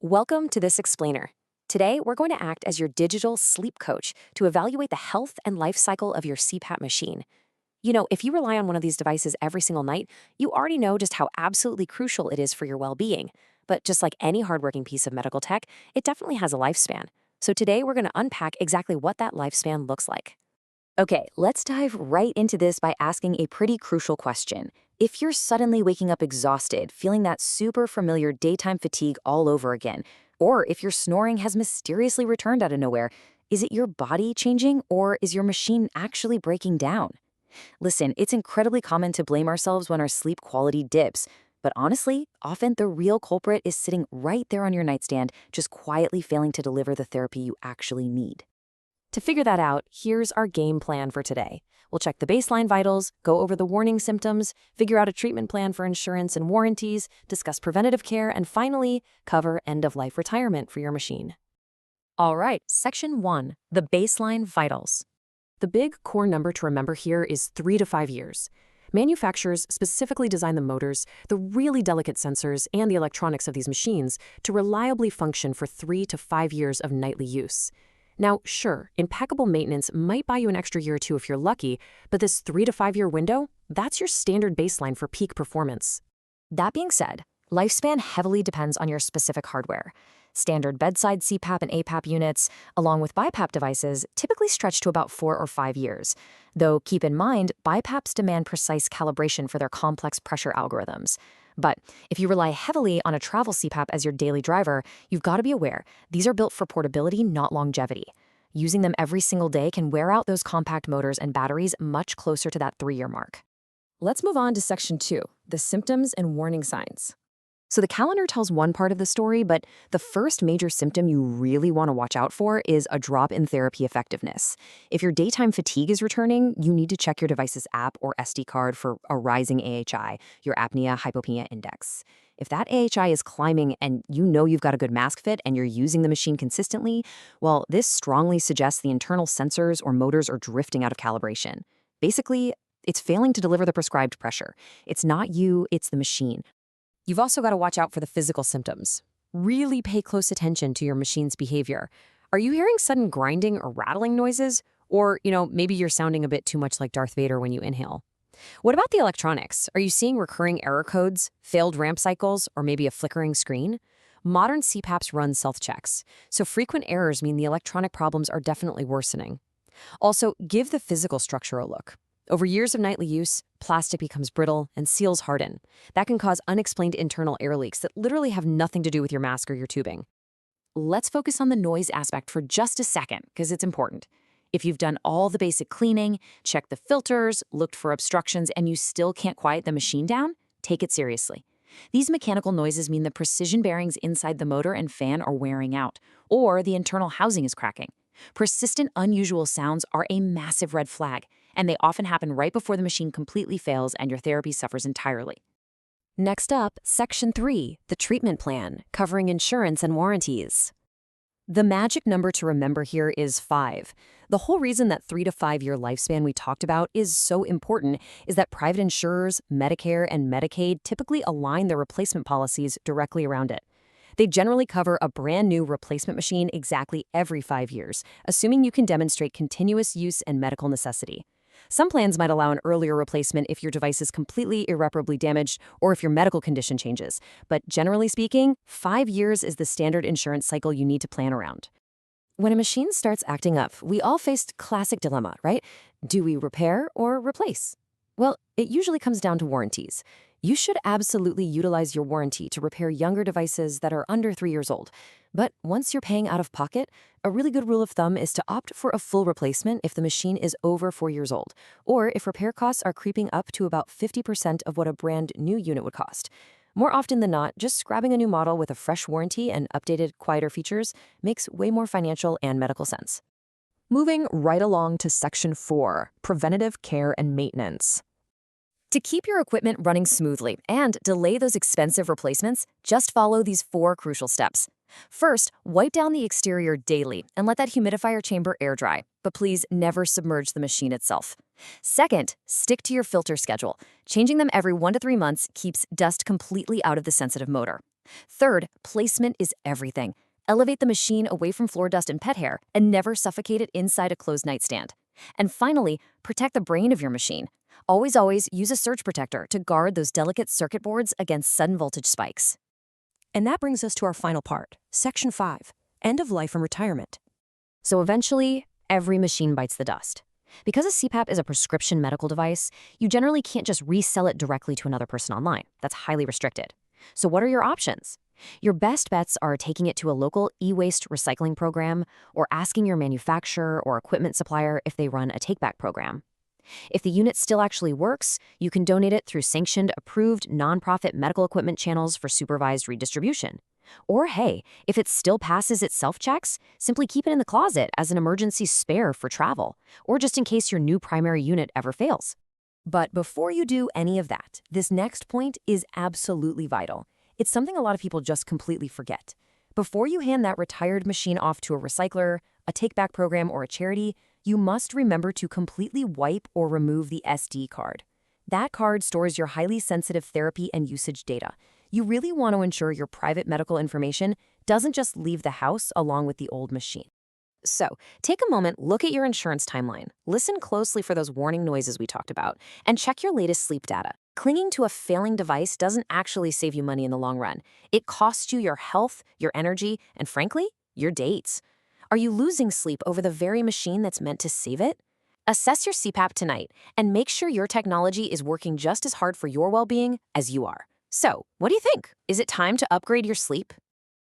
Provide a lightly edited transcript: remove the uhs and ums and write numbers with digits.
Welcome to This Explainer. Today, we're going to act as your digital sleep coach to evaluate the health and life cycle of your CPAP machine. If you rely on one of these devices every single night, you already know just how absolutely crucial it is for your well-being. But just like any hardworking piece of medical tech, it definitely has a lifespan. So today, we're going to unpack exactly what that lifespan looks like. Okay, let's dive right into this by asking a pretty crucial question. If you're suddenly waking up exhausted, feeling that super familiar daytime fatigue all over again, or if your snoring has mysteriously returned out of nowhere, is it your body changing or is your machine actually breaking down? Listen, it's incredibly common to blame ourselves when our sleep quality dips. But honestly, often the real culprit is sitting right there on your nightstand, just quietly failing to deliver the therapy you actually need. To figure that out, here's our game plan for today. We'll check the baseline vitals, go over the warning symptoms, figure out a treatment plan for insurance and warranties, discuss preventative care, and finally, cover end-of-life retirement for your machine. All right, Section 1, the baseline vitals. The big core number to remember here is 3 to 5 years. Manufacturers specifically design the motors, the really delicate sensors, and the electronics of these machines to reliably function for 3 to 5 years of nightly use. Now, sure, impeccable maintenance might buy you an extra year or two if you're lucky, but this 3 to 5 year window, that's your standard baseline for peak performance. That being said, lifespan heavily depends on your specific hardware. Standard bedside CPAP and APAP units, along with BiPAP devices, typically stretch to about 4 or 5 years. Though keep in mind, BiPAPs demand precise calibration for their complex pressure algorithms. But if you rely heavily on a travel CPAP as your daily driver, you've got to be aware, these are built for portability, not longevity. Using them every single day can wear out those compact motors and batteries much closer to that 3-year mark. Let's move on to Section 2, the symptoms and warning signs. So the calendar tells one part of the story, but the first major symptom you really want to watch out for is a drop in therapy effectiveness. If your daytime fatigue is returning, you need to check your device's app or SD card for a rising AHI, your apnea-hypopnea index. If that AHI is climbing and you know you've got a good mask fit and you're using the machine consistently, well, this strongly suggests the internal sensors or motors are drifting out of calibration. Basically, it's failing to deliver the prescribed pressure. It's not you, it's the machine. You've also got to watch out for the physical symptoms. Really pay close attention to your machine's behavior. Are you hearing sudden grinding or rattling noises? Or, maybe you're sounding a bit too much like Darth Vader when you inhale. What about the electronics? Are you seeing recurring error codes, failed ramp cycles, or maybe a flickering screen? Modern CPAPs run self-checks, so frequent errors mean the electronic problems are definitely worsening. Also, give the physical structure a look. Over years of nightly use, plastic becomes brittle and seals harden. That can cause unexplained internal air leaks that literally have nothing to do with your mask or your tubing. Let's focus on the noise aspect for just a second, because it's important. If you've done all the basic cleaning, checked the filters, looked for obstructions, and you still can't quiet the machine down, take it seriously. These mechanical noises mean the precision bearings inside the motor and fan are wearing out, or the internal housing is cracking. Persistent, unusual sounds are a massive red flag, and they often happen right before the machine completely fails and your therapy suffers entirely. Next up, Section 3, the treatment plan, covering insurance and warranties. The magic number to remember here is 5. The whole reason that 3 to 5 year lifespan we talked about is so important is that private insurers, Medicare, and Medicaid typically align their replacement policies directly around it. They generally cover a brand new replacement machine exactly every 5 years, assuming you can demonstrate continuous use and medical necessity. Some plans might allow an earlier replacement if your device is completely irreparably damaged or if your medical condition changes. But generally speaking, 5 years is the standard insurance cycle you need to plan around. When a machine starts acting up, we all faced classic dilemma, right? Do we repair or replace? Well, it usually comes down to warranties. You should absolutely utilize your warranty to repair younger devices that are under 3 years old. But once you're paying out of pocket, a really good rule of thumb is to opt for a full replacement if the machine is over 4 years old, or if repair costs are creeping up to about 50% of what a brand new unit would cost. More often than not, just grabbing a new model with a fresh warranty and updated, quieter features makes way more financial and medical sense. Moving right along to Section 4, preventative care and maintenance. To keep your equipment running smoothly and delay those expensive replacements, just follow these 4 crucial steps. First, wipe down the exterior daily and let that humidifier chamber air dry, but please never submerge the machine itself. Second, stick to your filter schedule. Changing them every 1 to 3 months keeps dust completely out of the sensitive motor. Third, placement is everything. Elevate the machine away from floor dust and pet hair and never suffocate it inside a closed nightstand. And finally, protect the brain of your machine. Always use a surge protector to guard those delicate circuit boards against sudden voltage spikes. And that brings us to our final part, Section 5, End of Life and Retirement. So eventually, every machine bites the dust. Because a CPAP is a prescription medical device, you generally can't just resell it directly to another person online. That's highly restricted. So what are your options? Your best bets are taking it to a local e-waste recycling program or asking your manufacturer or equipment supplier if they run a take-back program. If the unit still actually works, you can donate it through sanctioned, approved, nonprofit medical equipment channels for supervised redistribution. Or hey, if it still passes its self-checks, simply keep it in the closet as an emergency spare for travel, or just in case your new primary unit ever fails. But before you do any of that, this next point is absolutely vital. It's something a lot of people just completely forget. Before you hand that retired machine off to a recycler, a take-back program, or a charity, you must remember to completely wipe or remove the SD card. That card stores your highly sensitive therapy and usage data. You really want to ensure your private medical information doesn't just leave the house along with the old machine. So, take a moment, look at your insurance timeline, listen closely for those warning noises we talked about, and check your latest sleep data. Clinging to a failing device doesn't actually save you money in the long run. It costs you your health, your energy, and frankly, your dates. Are you losing sleep over the very machine that's meant to save it? Assess your CPAP tonight and make sure your technology is working just as hard for your well-being as you are. So, what do you think? Is it time to upgrade your sleep?